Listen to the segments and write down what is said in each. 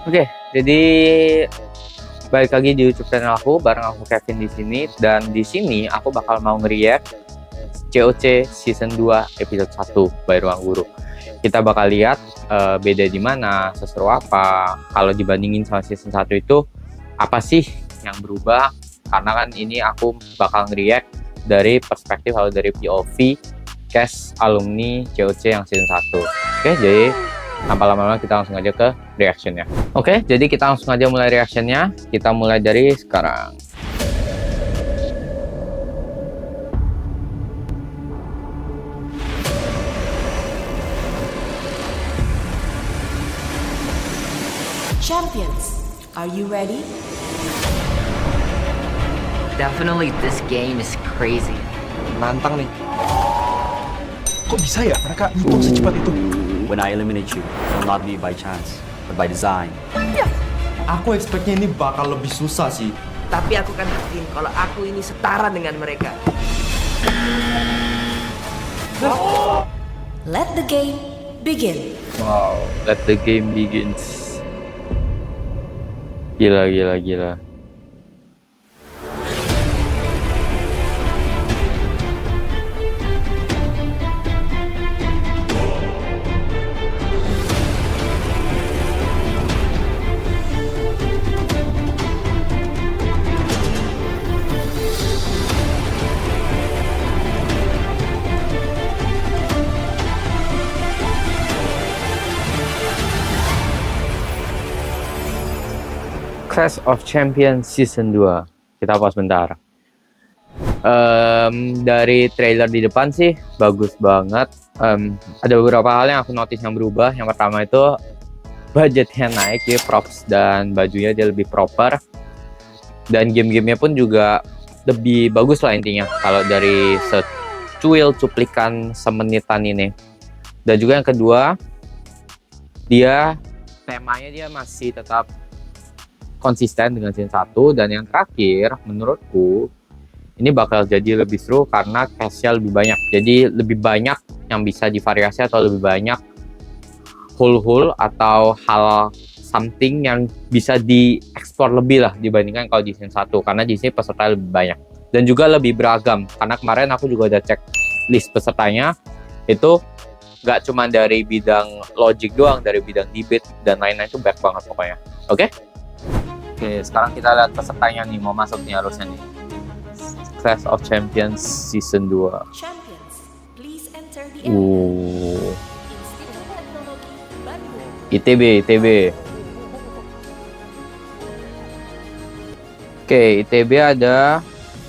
Oke, jadi balik lagi di YouTube channel aku bareng aku Kevin di sini, dan di sini aku bakal mau nge-react COC season 2 episode 1 by Ruang Guru. Kita bakal lihat beda di mana, seseru apa, kalau dibandingin sama season 1 itu apa sih yang berubah, karena kan ini aku bakal nge-react dari perspektif atau dari POV cast alumni COC yang season 1. Oke, jadi tanpa lama-lama kita langsung aja ke reactionnya. Oke, jadi kita langsung aja mulai reactionnya. Kita mulai dari sekarang. Champions, are you ready? Definitely this game is crazy. Nantang nih. Kok bisa ya mereka hitung secepat itu? When I eliminate you, it will not be by chance, but by design. Aku expect-nya ini bakal lebih susah sih. Tapi aku kan yakin kalau aku ini setara dengan mereka. Let the game begin. Wow, let the game begins. Gila, gila, gila. Clash of Champions season 2. Kita pause bentar. Dari trailer di depan sih bagus banget. Ada beberapa hal yang aku notice yang berubah. Yang pertama itu budgetnya naik, ya, props dan bajunya dia lebih proper. Dan game-gamenya pun juga lebih bagus lah intinya. Kalau dari secuil cuplikan semenitan ini. Dan juga yang kedua, temanya dia masih tetap konsisten dengan season 1. Dan yang terakhir menurutku ini bakal jadi lebih seru karena cast-nya lebih banyak, jadi lebih banyak yang bisa divariasi atau lebih banyak hole atau hal something yang bisa dieksplor lebih lah dibandingkan kalau di season 1, karena di sini peserta lebih banyak dan juga lebih beragam. Karena kemarin aku juga udah cek list pesertanya, itu nggak cuma dari bidang logic doang, dari bidang debate dan lain-lain, itu banyak banget pokoknya. Oke, sekarang kita lihat pesertanya nih, mau masuk nih harusnya nih. Clash of Champions season 2. Champions, please enter the Institut Teknologi Bandung. ITB. Oke, ITB ada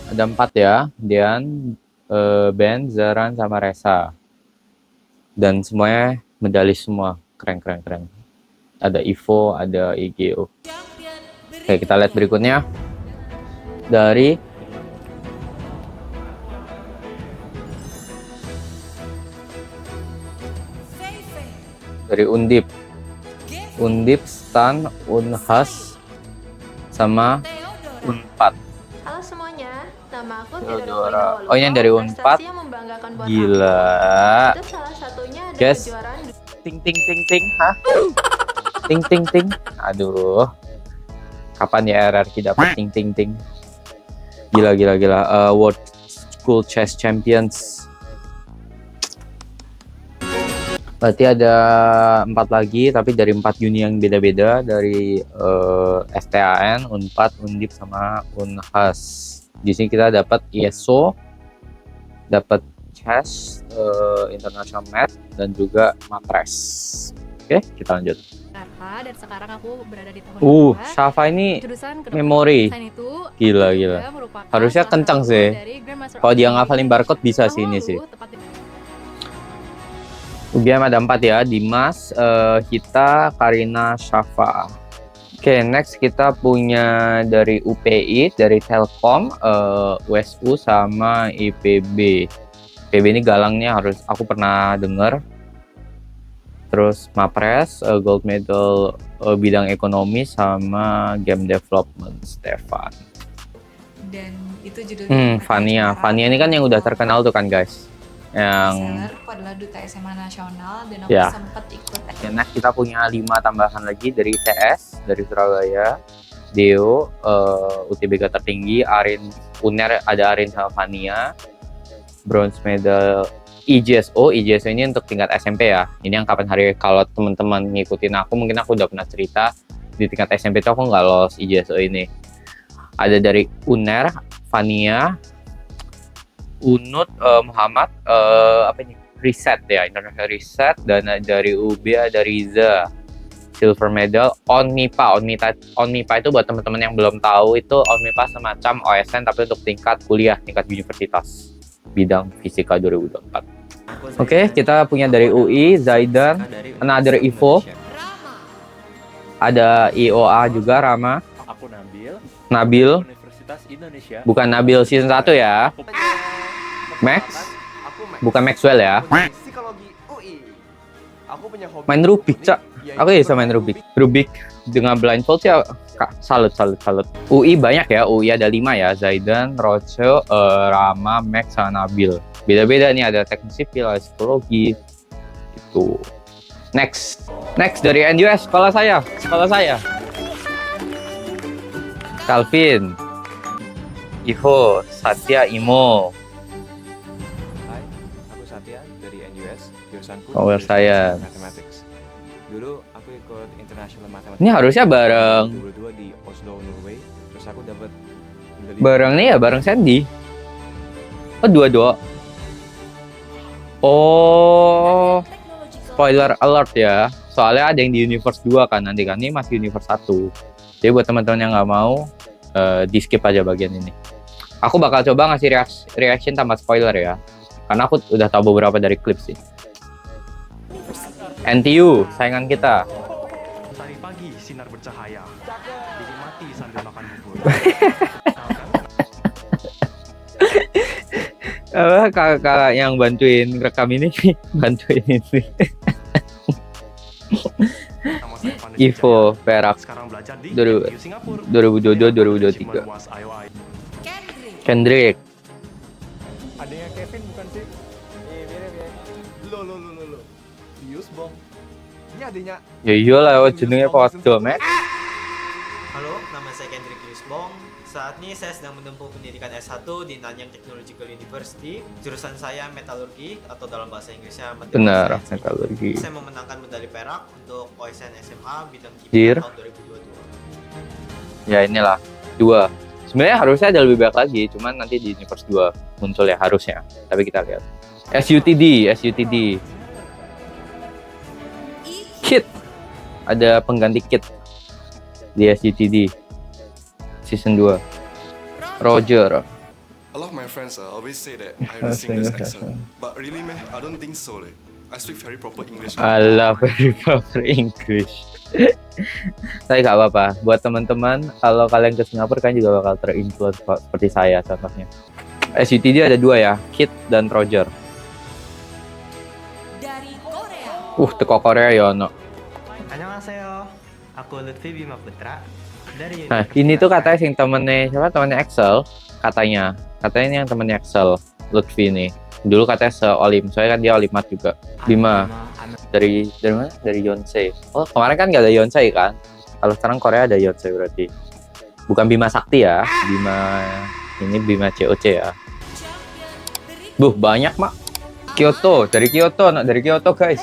4 ya. Dian, Ben, Zaran, sama Resa. Dan semuanya medali semua. Keren. Ada Ivo, ada IGO. Oke, kita lihat berikutnya. Dari Undip, Stan, Unhas, sama Unpad. Halo semuanya, nama aku Theodora. Oh, yang dari Unpad. Gila. Itu salah satunya ada Guys. kejuaraan Ting. Hah? Ting. Aduh. Kapan ya RRQ dapat ting. Gila. World School Chess Champions. Berarti ada 4 lagi, tapi dari 4 uni yang beda-beda, dari STAN, Unpad, Undip, sama Unhas. Di sini kita dapat ISO, dapat Chess, International Math, dan juga Mapres. Oke, kita lanjut. Dan sekarang aku berada di tahun Shafa ini jurusan memori. itu Gila. Harusnya kencang sih. Kalau dia ngafalin barcode bisa sih ini sih. UGM ada 4 ya, Dimas, Hita, Karina, Shafa. Oke, next kita punya dari UPI, dari Telkom, USU, sama IPB. IPB ini galangnya harus aku pernah dengar. Terus Mapres, gold medal bidang ekonomi, sama game development, Stefan. Dan itu judulnya Fania ini kan yang udah terkenal tuh kan guys. yang Aku adalah duta SMA nasional dan aku Ya. sempat ikut next kita punya 5 tambahan lagi dari TS dari Surabaya, Deo, UTBK tertinggi, Arin, UNER ada Arin sama Fania, bronze medal IJSO ini untuk tingkat SMP ya. Ini yang kapan hari kalau teman-teman ngikutin aku mungkin aku udah pernah cerita di tingkat SMP itu aku nggak lolos IJSO ini. Ada dari UNER, Fania, Unut, Muhammad, apa ini? Reset ya, International Reset, dan dari UB ada Riza, silver medal. ONMIPA itu buat teman-teman yang belum tahu itu ONMIPA semacam OSN tapi untuk tingkat kuliah, tingkat universitas, bidang fisika 2024. Oke, kita punya dari UI, Zaidan, another Ivo, ada IOA juga, Rama, Aku Nabil, Universitas Indonesia. bukan Nabil season 1 ya, Max, Aku bukan Maxwell ya. Psikologi UI. Aku punya hobi. Main Rubik, Cak. Aku ya bisa main Rubik dengan blindfold ya. Kak, salut. UI banyak ya, UI ada 5 ya, Zaidan, Rocho, Rama, Max, sama Nabil. Beda-beda nih, ada teknik sipil, ada psikologi, gitu. Next dari NUS, sekolah saya. Calvin, Ivo, Satya, Imo. Hai, aku Satya dari NUS, jurusanku Power Science. Mathematics. Dulu aku ikut International Mathematics. Ini harusnya bareng 2022 di Oslo, Norway. Terus aku dapat medali. Bareng nih ya, bareng Sandy. Oh, dua. Oh, spoiler alert ya. Soalnya ada yang di Universe 2 kan nanti kan. Ini masih Universe 1. Jadi buat teman-teman yang nggak mau, di skip aja bagian ini. Aku bakal coba ngasih reaction tanpa spoiler ya. Karena aku udah tahu beberapa dari klip sih. NTU, saingan kita. Tadi pagi sinar bercahaya. Dinikmati sambil makan bubur. Kakak yang bantuin rekam ini, bantuin ini. Nama saya Vanes Ivo, Wijaya. Perak, Sekarang belajar di Duru- NTU Singapura. 2022-2023. Cimanwas, IOI. Kendrick, Adanya Kevin bukan sih? Iya, mirip ya. Lo. Bius bong. Ini adanya. ya iyalah, jenenge podo, Mek. Halo, nama saya Kendrick Yusbong. Saat ini saya sedang menempuh pendidikan S1 di Nanyang Technological University. Jurusan saya metalurgi atau dalam bahasa Inggrisnya material Benar, science. metalurgi. Saya memenangkan medali perak untuk OSN SMA bidang Jir. kimia tahun 2022. Ya inilah 2. Sebenarnya harusnya ada lebih baik lagi, cuman nanti di Universe 2 muncul ya harusnya. Tapi kita lihat. SUTD. Kit. Ada pengganti Kit di SUTD season 2. Roger. A lot of my friends always say that I have a Singlish accent, but really, man, I don't think so. I speak very proper English. I love very proper English. Tapi gak apa-apa. Buat teman-teman, kalau kalian ke Singapura kan juga bakal terinfluence seperti saya contohnya. SUTD ada 2 ya, Kit dan Roger. Dari Korea. Teko Korea ya ono. Annyeonghaseyo. Aku Lutfi Bima Putra dari Nah, ini tuh katanya sing temennya Excel, katanya ini yang temennya Excel, Lutfi ini. Dulu katanya se-Olim, soalnya kan dia Olimat juga. Bima. Dari mana? Dari Yonsei. Oh, kemarin kan nggak ada Yonsei kan? Kalau sekarang Korea ada Yonsei berarti. Bukan Bima Sakti ya, Bima COC ya. Banyak, Mak. Kyoto, dari Kyoto guys.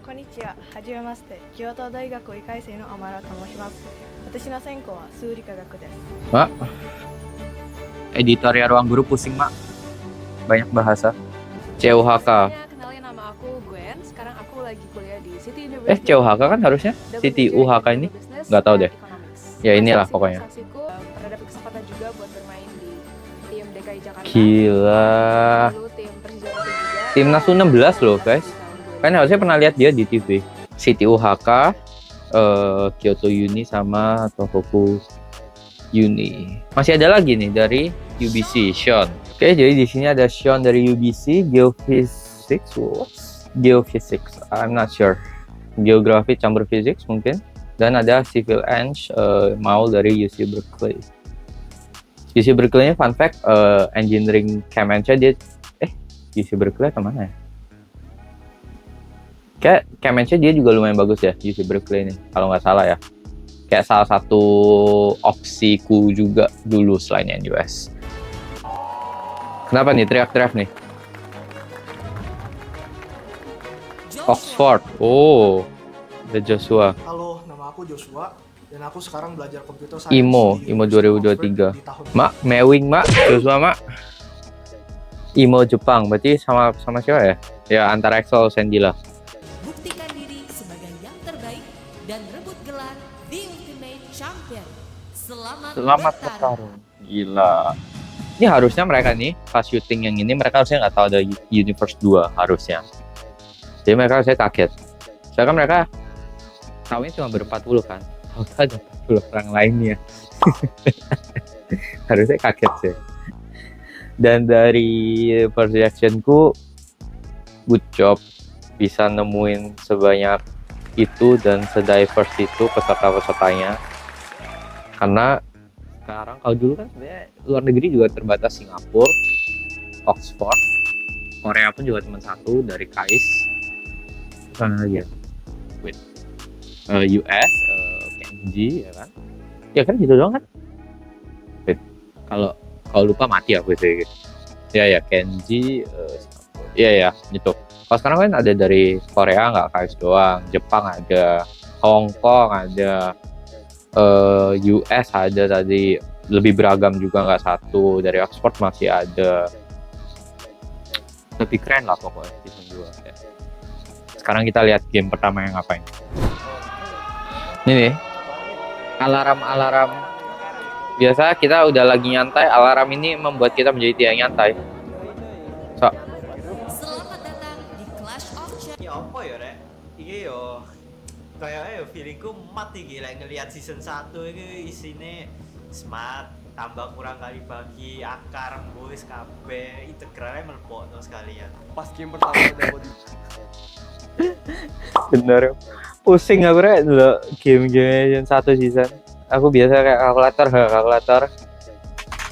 こんにちは。はじめまして。京都大学医科生の天原と申します。私の専攻は数理科学です。 Mak. Editorial Ruang Guru pusing, Mak. Banyak bahasa. CUHK. Kenalin, nama aku Gwen. Sekarang aku lagi kuliah di City CUHK kan harusnya? City UHK ini? Nggak tahu deh. Ya inilah pokoknya. Pernah dapat kesempatan juga buat bermain di tim DKI Jakarta. Gila. Lalu tim Persija juga. Timnas U16 loh, guys. Kan harusnya pernah lihat dia di TV. City UHK, Kyoto Uni sama Tohoku Uni. Masih ada lagi nih dari UBC, Sean. Oke, jadi di sini ada Sean dari UBC, Geophysics. Geophysics, I'm not sure. Geografi campur physics mungkin. Dan ada Civil Eng, Maul dari UC Berkeley. UC Berkeley-nya fun fact, engineering Chem-nya dia UC Berkeley kemana ya? Kayak match-nya dia juga lumayan bagus ya, UC Berkeley ini, kalau nggak salah ya. Kayak salah satu opsiku juga dulu selain NUS. Kenapa nih teriak-teriak nih? Oxford. Oh, the Joshua. Halo, nama aku Joshua dan aku sekarang belajar computer science Imo di 2023. di tahun Mak, Mewing Mak, Joshua Mak. Imo Jepang, berarti sama siapa ya? Ya antara Excel Sandy lah. Buktikan diri sebagai yang terbaik dan rebut gelar The Ultimate Champion. Selamat bertarung. Gila. Ini harusnya mereka nih, pas syuting yang ini mereka harusnya nggak tahu ada Universe 2 harusnya. Jadi mereka saya kaget. Soalnya kan mereka tahunya cuma ber-40 kan. Tahu ada 40 orang lainnya. Harusnya kaget sih. Dan dari projectionku, good job bisa nemuin sebanyak itu dan sediverse itu peserta-pesertanya. Karena sekarang kalau dulu kan sebenarnya luar negeri juga terbatas Singapura, Oxford, Korea pun juga cuma satu dari KAIS. Mana lagi ya? US, Kenji ya kan? Ya kan gitu doang kan? Kalau lupa mati aku sih. Ya Kenji, ya gitu. Kalau sekarang kan ada dari Korea nggak KAIS doang, Jepang ada, Hong Kong ada, US ada tadi, lebih beragam juga nggak satu, dari Oxford masih ada. Lebih keren lah pokoknya season 2 ya. Sekarang kita lihat game pertama yang ngapain. Ini nih, alarm. Biasa kita udah lagi nyantai, alarm ini membuat kita menjadi tidak nyantai. Selamat datang di Clash of Champions. Ya apa ya rek? Iki yo kayaknya feelingku mati gila ngelihat season 1 ini isinya smart, tambah kurang kali bagi, akar, boys, kabeh, integralnya melebokno sekalian. Pas game pertama dapat Bener, pusing aku rek dulu game-game yang 1 season. Aku biasa kayak kalkulator,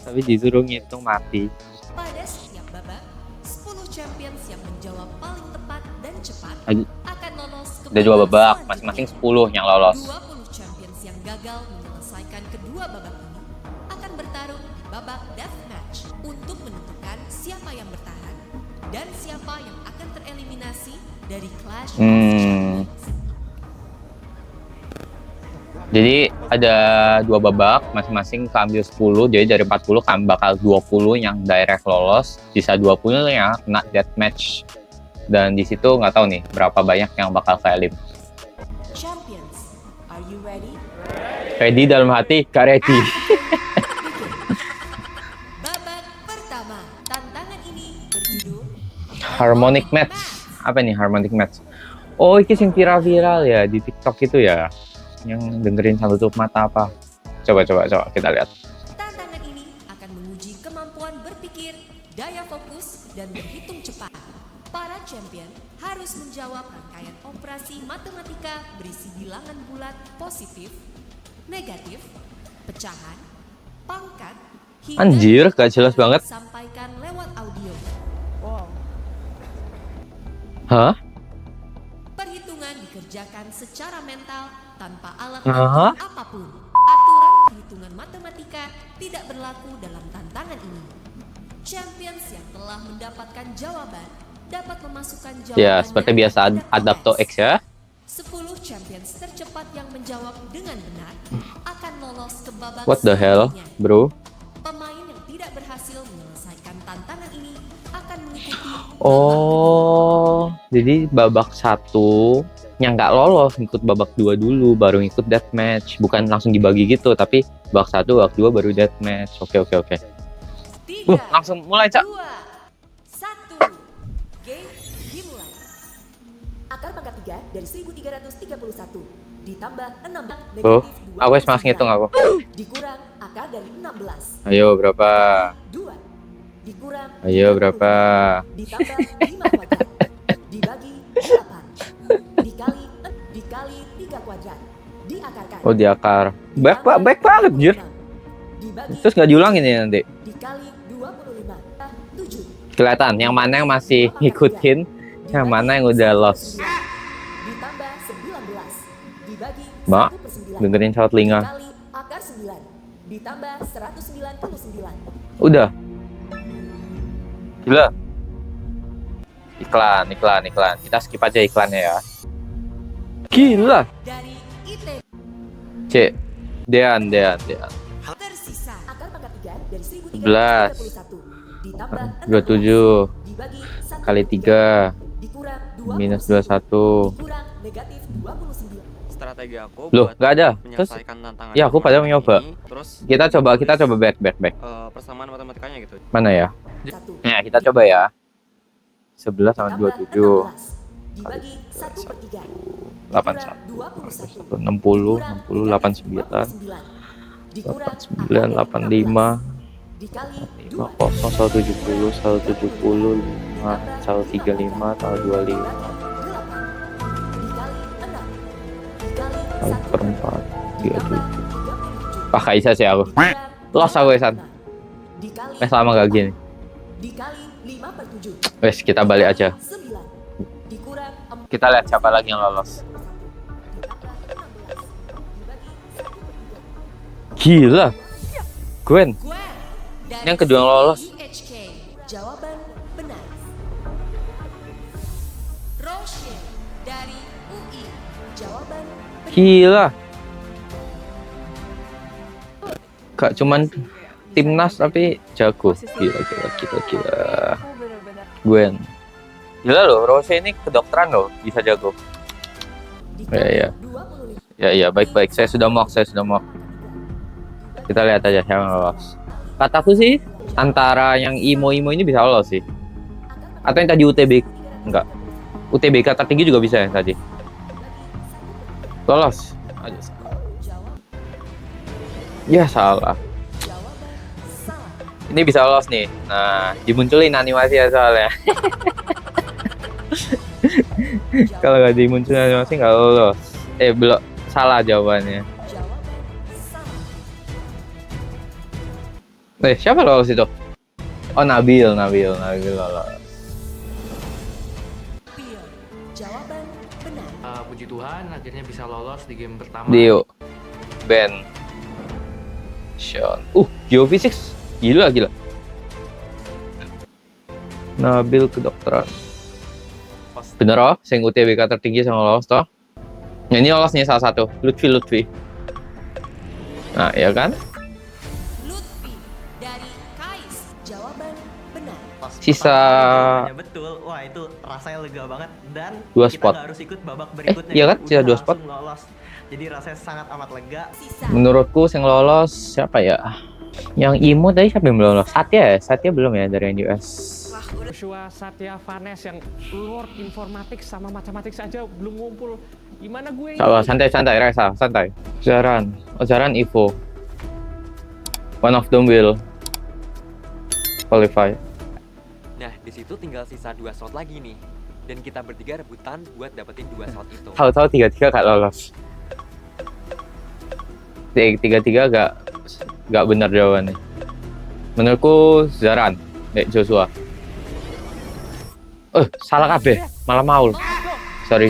tapi disuruh ngitung mati. Pada setiap babak, 10 champions yang menjawab paling tepat dan cepat Lagi- akan lolos ke Udah 2 babak, selanjutnya. masing-masing 10 yang lolos. 20 champions yang gagal menyelesaikan kedua babak ini akan bertarung di babak deathmatch untuk menentukan siapa yang bertahan dan siapa yang akan tereliminasi dari Clash of Champions. Jadi ada 2 babak, masing-masing keambil 10, jadi dari 40 kan bakal 20 yang direct lolos, sisa 20 yang kena deathmatch. Dan di situ nggak tahu nih berapa banyak yang bakal ke-elim. Champions, are you ready? Ready dalam hati, gak ready. Babak pertama, tantangan ini berjudul Harmonic Match. Apa nih Harmonic Match? Oh, ini yang viral-viral ya di TikTok itu ya. Yang dengerin sambil tutup mata apa? Coba kita lihat. Tantangan ini akan menguji kemampuan berpikir, daya fokus, dan berhitung cepat. Para champion harus menjawab rangkaian operasi matematika berisi bilangan bulat positif, negatif, pecahan, pangkat, hingga Anjir, gak jelas banget. sampaikan lewat audio. Hah? Perhitungan dikerjakan secara mental tanpa alat Hah? bantu apapun. Aturan perhitungan matematika tidak berlaku dalam tantangan ini. Champions yang telah mendapatkan jawaban dapat memasukkan jawaban. Ya, seperti biasa Adapto X ya. 10 champions tercepat yang menjawab dengan benar akan lolos ke babak What the hell, selanjutnya. bro? Pemain yang tidak berhasil menyelesaikan tantangan ini akan mengikuti Oh, jadi babak 1 yang nggak lolos ngikut babak 2 dulu, baru ngikut deathmatch. Bukan langsung dibagi gitu, tapi babak 1, babak 2 baru deathmatch. Oke. 3, Langsung mulai, Cak. 2, 1. Game dimulai. Akar pangkat 3 dari 1331 ditambah 6 Oh, negatif aku mas ngitung aku. dikurang akar dari 16 Ayo berapa? 2 dikurang Ayo berapa? ditambah 5 kuadrat dibagi 8 dikali 3 kuadrat diakarkan. Oh, di akar. Baik banget, jir. Dibagi Terus nggak diulangin ya nanti? dikali 25 7 Kelihatan yang mana yang masih ngikutin, yang mana yang udah lost. Ditambah 19 dibagi Mbak, 1/9 dengerin saut telinga. dikali akar 9 ditambah 199. Udah. Gila. Iklan. Kita skip aja iklannya ya. Gila. Dari IT C. Dean. tersisa akar pangkat 3 dari 11 1331 ditambah 27 dibagi 1/3 kali 3 dikurang minus 21 21. dikurang negatif 29. Strategi aku Loh, buat nggak ada. Terus menyelesaikan tantangan ya aku pada mau nyoba. ini, terus Kita coba back. persamaan matematikanya gitu. Mana ya? Ya, kita coba ya. 11 sama 27 dibagi 1/3 81 21 60 89 dikurang 9 85 dikali 5 kosong 170 175 135 125 1 per 4 37. Wah, gak bisa sih aku. Lost aku ya, San. Selama gak gini. dikali 5/7 Wes, kita balik aja. 9 dikurang Kita lihat siapa lagi yang lolos. Gila. Gwen. Yang kedua yang lolos. UHK. Jawaban benar. Roche dari UI. Jawaban benar. Gila. Gak cuman timnas tapi jago. Gila. Gwen. Gila loh, Rose ini kedokteran loh, bisa jago. Ya, baik. Saya sudah mock. Kita lihat aja siapa yang lolos. Kataku sih, antara yang imo ini bisa lolos sih. Atau yang tadi UTB, enggak. UTBK tertinggi juga bisa ya tadi. Lolos. Ya salah. Ini bisa lolos nih. Nah, dimunculin animasi ya soalnya. Kalau nggak dimunculin animasi nggak lolos. Belum, salah jawabannya. Siapa lolos itu? Oh, Nabil lolos. Jawaban benar. Puji Tuhan akhirnya bisa lolos di game pertama. Dio, Ben, Sean. Geophysics. Gila. Nabil kedokteran. Bener oh, sing UTBK tertinggi sama lolos toh. Nah, ini lolos nih salah satu, Lutfi. Nah, ya kan? Lutfi dari Kais. Jawaban benar. Sisa betul. Wah, itu rasanya lega banget dan 2 spot. Kita nggak harus ikut babak berikutnya. Iya kan? Sisa 2 spot. Lolos. Jadi rasanya sangat amat lega. Menurutku yang lolos siapa ya? Yang Imo tadi siapa yang belum lolos? Satya belum ya dari yang US. Joshua Satya Vanes yang Lord Informatik sama Matematik saja belum ngumpul. Gimana gue? Salah, santai Reza, santai. Zaran Ivo. One of them will qualify. Nah, di situ tinggal sisa 2 slot lagi nih. Dan kita bertiga rebutan buat dapetin 2 slot itu. Tahu-tahu 3-3 gak lolos. 3-3 gak benar jawabannya. Menurutku Zaran, Joshua. Salah kabeh, malah Maul. Sorry.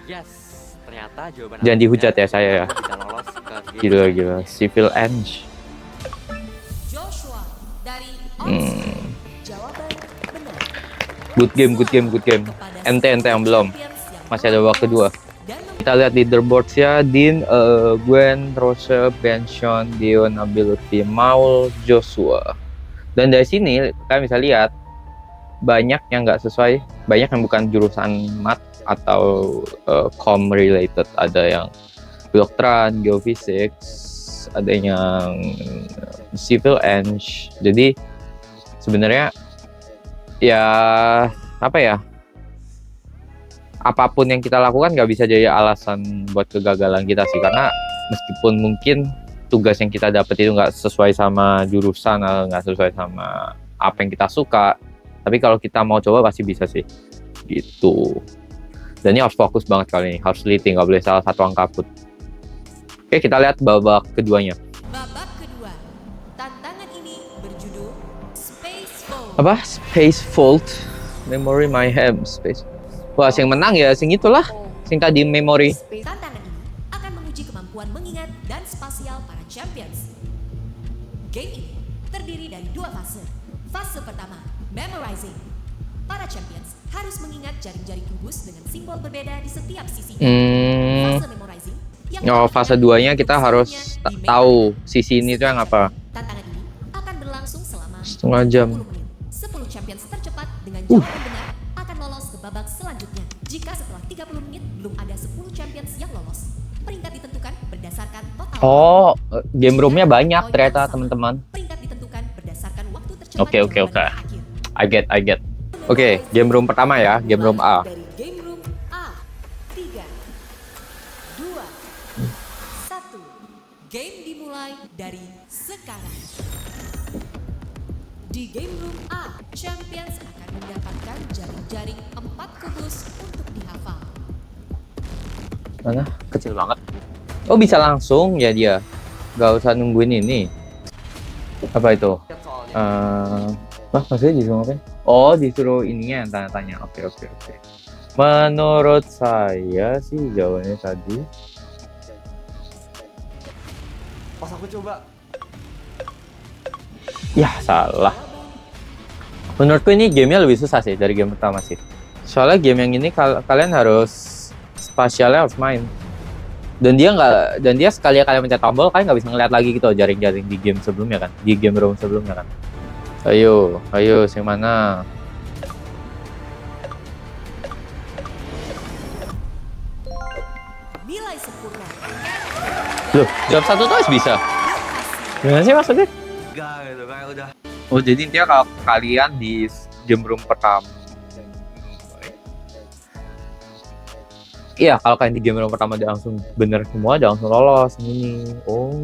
Yes, ternyata jawaban jangan dihujat ya saya ya. Bisa lolos ke Gila. Civil Eng. Joshua dari Jawaban benar. Good game. Ente yang belum. Masih ada babak kedua. Kita lihat leaderboards ya. Dean, Gwen, Rose, Ben, Sean, Dio, Nabil, Lutfi, Maul, Joshua. Dan dari sini kalian bisa lihat banyak yang nggak sesuai, banyak yang bukan jurusan mat atau com related. Ada yang kedokteran, geophysics, ada yang civil eng. Jadi sebenarnya ya apa ya? Apapun yang kita lakukan nggak bisa jadi alasan buat kegagalan kita sih, karena meskipun mungkin tugas yang kita dapat itu nggak sesuai sama jurusan atau nggak sesuai sama apa yang kita suka, tapi kalau kita mau coba pasti bisa sih gitu. Dan ini harus fokus banget kali ini, harus teliti, nggak boleh salah satu angka put. Oke, kita lihat babak keduanya. Babak kedua. Tantangan ini berjudul Apa? Space Vault. Memory My Ham. Space. Wah, sing menang ya sing itulah. Sing tadi memory. Tantangan ini akan menguji kemampuan mengingat dan spasial para champions. Game ini terdiri dari 2 fase. Fase pertama, memorizing. Para champions harus mengingat jaring-jaring kubus dengan simbol berbeda di setiap sisinya. Fase memorizing. Fase 2-nya kita harus tahu sisi ini tuh yang apa. Tantangan ini akan berlangsung selama setengah jam. 10 champions tercepat dengan jawaban benar akan lolos ke babak selanjutnya. Jika setelah 30 menit belum ada 10 champions yang lolos, peringkat ditentukan berdasarkan total. Oh, game roomnya banyak ternyata teman-teman. Peringkat ditentukan berdasarkan waktu tercepat. Oke. I get. Oke, game room pertama ya, game room A. Dari game room A. 3, 2, 1. Game dimulai dari sekarang. Di game room A, champions akan mendapatkan jaring-jaring 4 kubus untuk dihafal. Mana? Kecil banget. Oh, bisa langsung ya dia. Gak usah nungguin ini. Apa itu? Maksudnya disuruh ngapain? Oh, disuruh ininya yang tanya-tanya. Oke. Menurut saya sih jawabannya tadi. Pas aku coba. Ya, salah. Menurutku ini gamenya lebih susah sih dari game pertama sih. Soalnya game yang ini kalian harus spasialnya harus main. Dan dia sekali kalian mencet tombol kalian nggak bisa ngeliat lagi gitu jaring-jaring di game sebelumnya kan, di game room sebelumnya kan. Ayo, sing mana? Nilai sempurna. Loh, jawab satu tuh harus bisa. Gimana sih maksudnya? Enggak gitu, kayak udah. Oh, jadi intinya kalau kalian di game room pertama. Iya, kalau kalian di game room pertama udah langsung bener semua, udah langsung lolos ini. Oh,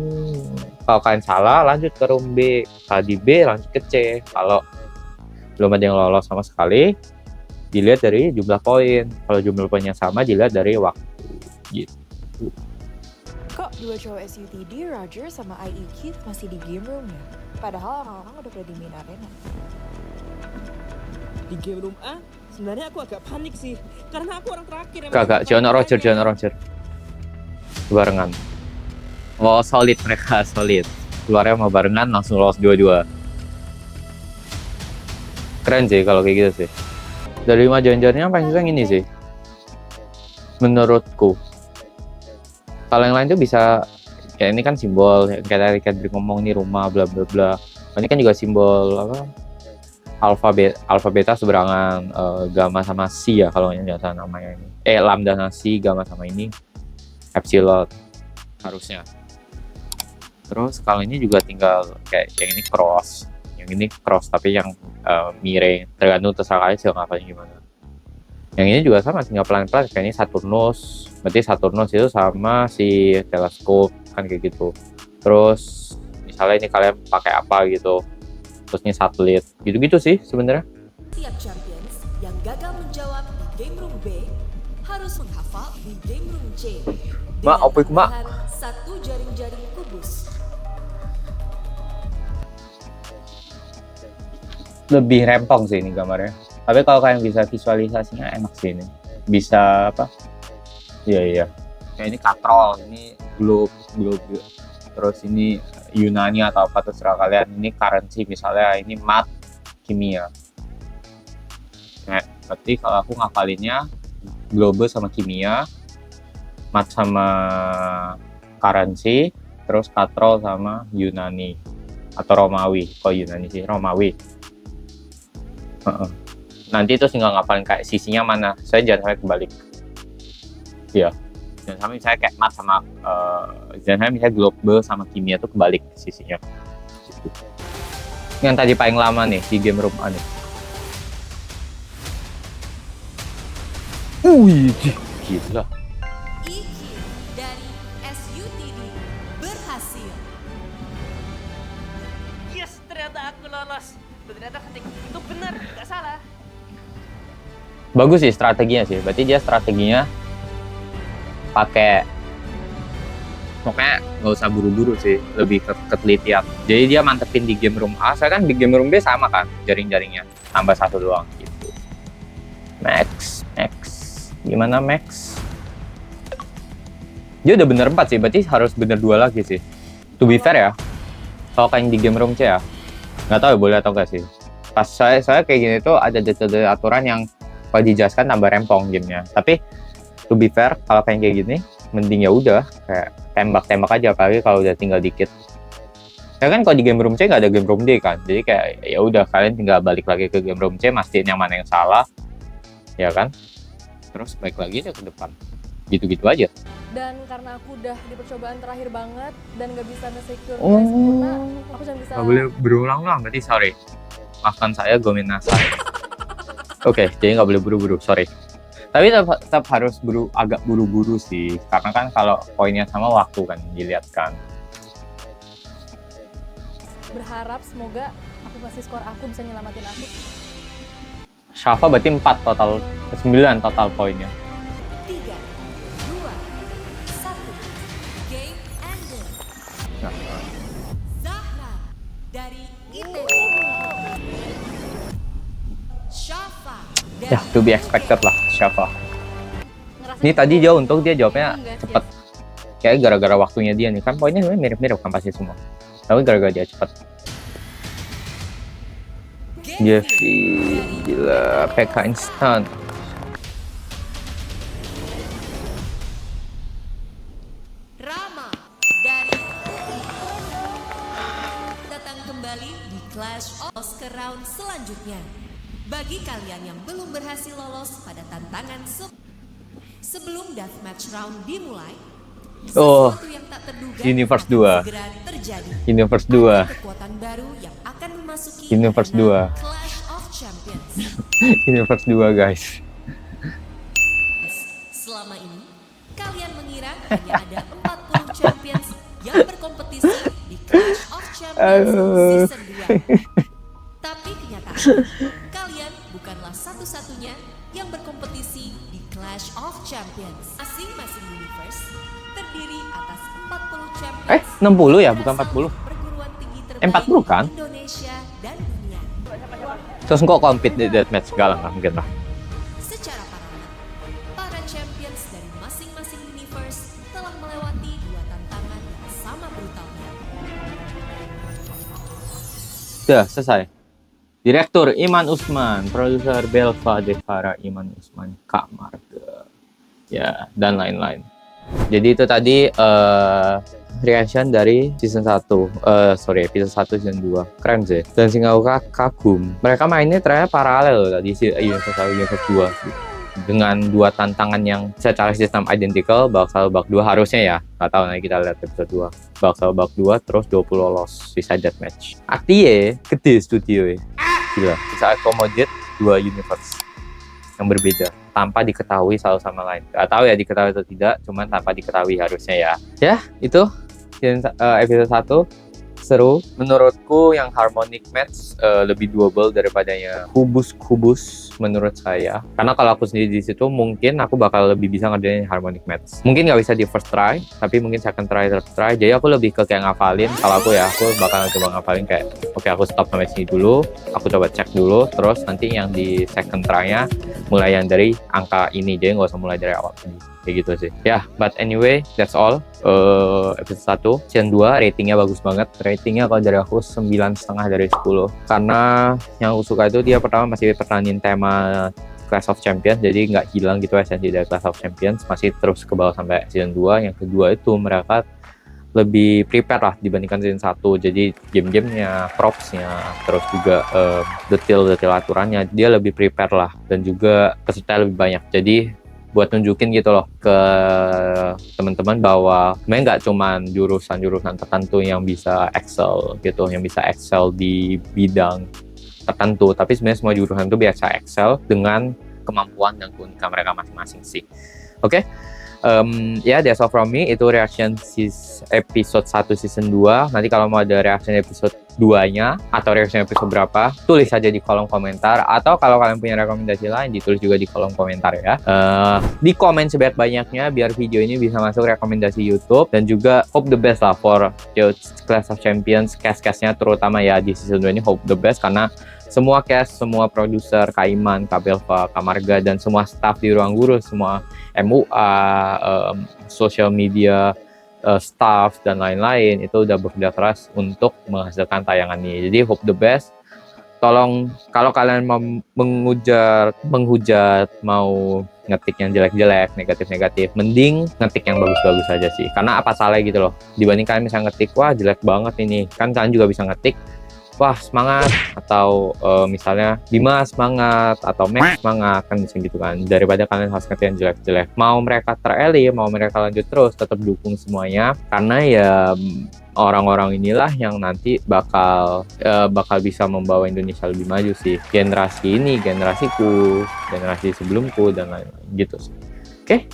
kalau kalian salah lanjut ke room B, tadi B lanjut ke C. Kalau belum ada yang lolos sama sekali, dilihat dari jumlah poin. Kalau jumlah poinnya sama, dilihat dari waktu. Gitu. Kok 2 cowok SUTD, Roger sama IE Keith masih di game room ya? Padahal orang-orang udah pada di main arena. Di game room A, sebenarnya aku agak panik sih. Karena aku orang terakhir yang Kagak, John Roger. Barengan. Oh, solid mereka, solid. Keluarnya mau barengan, langsung lolos 2-2. Keren sih kalau kayak gitu sih. Dari 5 jalan-jalannya paling susah yang ini sih. Menurutku. Kalau yang lain tuh bisa, kayak ini kan simbol, kayak tadi ngomong nih rumah, bla bla bla. Ini kan juga simbol apa? Alfa beta seberangan gamma sama psi ya kalau nggak salah namanya ini. Lambda sama psi, gamma sama ini epsilon harusnya. Terus kalau ini juga tinggal kayak yang ini cross tapi yang miring, tergantung terserah kalian sih ngapalin gimana. Yang ini juga sama, tinggal pelan-pelan kayak ini Saturnus. Berarti Saturnus itu sama si teleskop kan kayak gitu. Terus misalnya ini kalian pakai apa gitu. Terus ini satelit. Gitu-gitu sih sebenarnya. Setiap champions yang gagal menjawab di game room B harus menghafal di game room C. Mak, apa itu, Mak? Satu jaring-jaring kubus. Lebih rempong sih ini gambarnya. Tapi kalau kalian bisa visualisasinya enak sih ini. Bisa apa? Iya. Kayak ini katrol, ini globe. Terus ini Yunani atau apa terserah kalian. Ini currency misalnya, ini mat kimia. Nah, berarti kalau aku ngapalinnya globe sama kimia, mat sama currency, terus katrol sama Yunani atau Romawi. Kok Yunani sih? Romawi. Nanti itu tinggal ngapalin kayak sisinya mana. Saya jangan sampai kebalik. Iya. Jangan sampai misalnya kayak mat sama jangan sampai misalnya globe sama kimia tuh kebalik sisinya. Yang tadi paling lama nih di game room A nih. Gila. EQ dari SUTD berhasil. Yes, ternyata aku lolos. Ternyata ketik itu benar, nggak salah. Bagus sih strateginya sih. Berarti dia strateginya pakai pokoknya nggak usah buru-buru sih, lebih ke ketelitian. Jadi dia mantepin di game room A, saya kan di game room B sama kan jaring-jaringnya, tambah 1 doang gitu. Max, gimana Max? Dia udah bener 4 sih, berarti harus bener 2 lagi sih. To be fair ya, kalau kayak di game room C ya, nggak tahu ya boleh atau nggak sih. Pas saya kayak gini tuh ada detail aturan yang kalau dijelaskan tambah rempong gamenya. Tapi to be fair, kalau kayak gini, mending ya udah kayak tembak-tembak aja, apalagi kalau udah tinggal dikit. Ya kan kalau di game room C nggak ada game room D kan, jadi kayak ya udah kalian tinggal balik lagi ke game room C, mastiin yang mana yang salah, ya kan? Terus balik lagi aja ke depan, gitu-gitu aja. Dan karena aku udah di percobaan terakhir banget dan nggak bisa nge-secure sempurna, aku cuma bisa. Nggak boleh berulang-ulang, berarti sorry. Maafkan saya, Gominasai. Oke, jadi nggak boleh buru-buru, sorry. Tapi tetap harus agak buru-buru sih, karena kan kalau poinnya sama waktu kan dilihat kan. Berharap semoga aku kasih skor aku bisa nyelamatin aku. Shafa berarti 4 total, 9 total poinnya. 3, 2, 1, game ended. Zahra dari ITB. Shafa dari Ya, to be expected lah, Shafa. Ini tadi dia untung dia jawabnya cepet. Kayak gara-gara waktunya dia nih, kan poinnya sebenarnya mirip-mirip kan pasti semua. Tapi gara-gara dia cepet. Jeffy, gila, PK instan. Rama dari datang kembali di Clash of ke round selanjutnya. Bagi kalian yang belum berhasil lolos pada tantangan sebelum deathmatch round dimulai, sesuatu yang tak terduga Universe akan 2. segera terjadi. Universe 2. Ada kekuatan baru yang akan memasuki Universe arena 2. Clash of Champions. Universe 2 guys. Selama ini, kalian mengira hanya ada 40 champions yang berkompetisi di Clash of Champions Season 2. Tapi kenyataannya, kalian bukanlah satu-satunya yang berkompetisi di Clash of Champions. Masing-masing universe terdiri atas 40 champions. 60 ya, bukan 40. Perguruan tinggi terbaik 40 kan? Indonesia dan dunia. Terus kok compete di deathmatch? Enggak mungkin lah. Secara paralel, para champions dari masing-masing universe telah melewati 2 tantangan yang sama brutalnya. Udah, selesai. Direktur Iman Usman, produser Belva Devara Iman Usman, Kak Marga, ya, dan lain-lain. Jadi itu tadi reaction dari season 1, episode 1 season 2. Keren sih. Dan sehingga aku kagum. Mereka mainnya ternyata paralel loh tadi universe 1, universe 2 gitu. Dengan 2 tantangan yang secara sistem identical, bak 1, bak 2 harusnya ya. Nggak tahu, nanti kita lihat episode 2. Bak 1, bak 2, terus 20 lolos bisa deathmatch. Artinya, gede studio ya. Gila, bisa accommodate 2 universe yang berbeda tanpa diketahui satu sama lain. Gak tahu ya diketahui atau tidak, cuman tanpa diketahui harusnya ya. Ya, itu episode 1 seru. Menurutku yang harmonic match lebih doable daripadanya kubus menurut saya. Karena kalau aku sendiri di situ mungkin aku bakal lebih bisa ngerjain harmonic match. Mungkin nggak bisa di first try, tapi mungkin second try, third try. Jadi aku lebih ke kayak ngafalin. Kalau aku ya, aku bakal coba ngafalin kayak oke, aku stop sampai sini dulu, aku coba cek dulu, terus nanti yang di second try-nya mulai yang dari angka ini, jadi nggak usah mulai dari awal lagi. Kayak gitu sih. Ya, but anyway, that's all. Episode 1, season 2 ratingnya bagus banget. Ratingnya kalau dari aku 9,5 dari 10. Karena yang aku suka itu dia pertama masih pertahanin tema Clash of Champions, jadi nggak hilang gitu esensi dari Clash of Champions, masih terus ke bawah sampai season 2. Yang kedua itu mereka lebih prepare lah dibandingkan season 1. Jadi game-gamenya, props-nya, terus juga detail-detail aturannya dia lebih prepare lah, dan juga peserta lebih banyak. Jadi buat nunjukin gitu loh ke teman-teman bahwa sebenarnya nggak cuman jurusan-jurusan tertentu yang bisa excel gitu, yang bisa excel di bidang tertentu, tapi sebenarnya semua jurusan itu bisa excel dengan kemampuan dan keunikan mereka masing-masing sih. Oke. Ya, that's all from me. Itu reaction episode 1 season 2. Nanti kalau mau ada reaction episode 2-nya atau reaction episode berapa, tulis aja di kolom komentar. Atau kalau kalian punya rekomendasi lain, ditulis juga di kolom komentar ya. Di komen sebanyak-banyaknya biar video ini bisa masuk rekomendasi YouTube. Dan juga hope the best lah for Clash of Champions cast-castnya, terutama ya di season 2 ini hope the best. Karena semua cast, semua produser, Kaiman, Kabelva, Kamarga, dan semua staff di Ruang Guru, semua MUA, social media, staff, dan lain-lain itu udah bekerja keras untuk menghasilkan tayangan ini. Jadi hope the best. Tolong kalau kalian mau menghujat, mau ngetik yang jelek-jelek, negatif-negatif, mending ngetik yang bagus-bagus aja sih. Karena apa salah gitu loh. Dibanding kalian misalnya ngetik, wah jelek banget ini. Kan kalian juga bisa ngetik, wah semangat, atau misalnya Bima semangat, atau Max semangat, kan bisa gitu kan. Daripada kalian harus ngetik yang jelek-jelek. Mau mereka terelim, mau mereka lanjut terus, tetap dukung semuanya. Karena ya orang-orang inilah yang nanti bakal bisa membawa Indonesia lebih maju sih. Generasi ini, generasiku, generasi sebelumku, dan lain-lain gitu sih. Oke,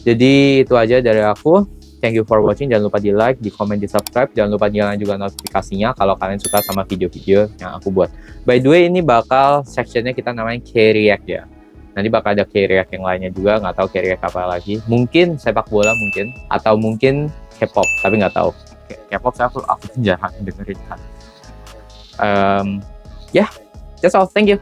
jadi itu aja dari aku. Thank you for watching. Jangan lupa di like, di comment, di subscribe. Jangan lupa nyalain juga notifikasinya kalau kalian suka sama video-video yang aku buat. By the way, ini bakal sectionnya kita namain K-React ya. Nanti bakal ada K-React yang lainnya juga. Nggak tahu K-React apa lagi. Mungkin sepak bola mungkin. Atau mungkin K-pop. Tapi nggak tahu. K-pop aku jarang dengerin kan. Yeah, that's all. Thank you.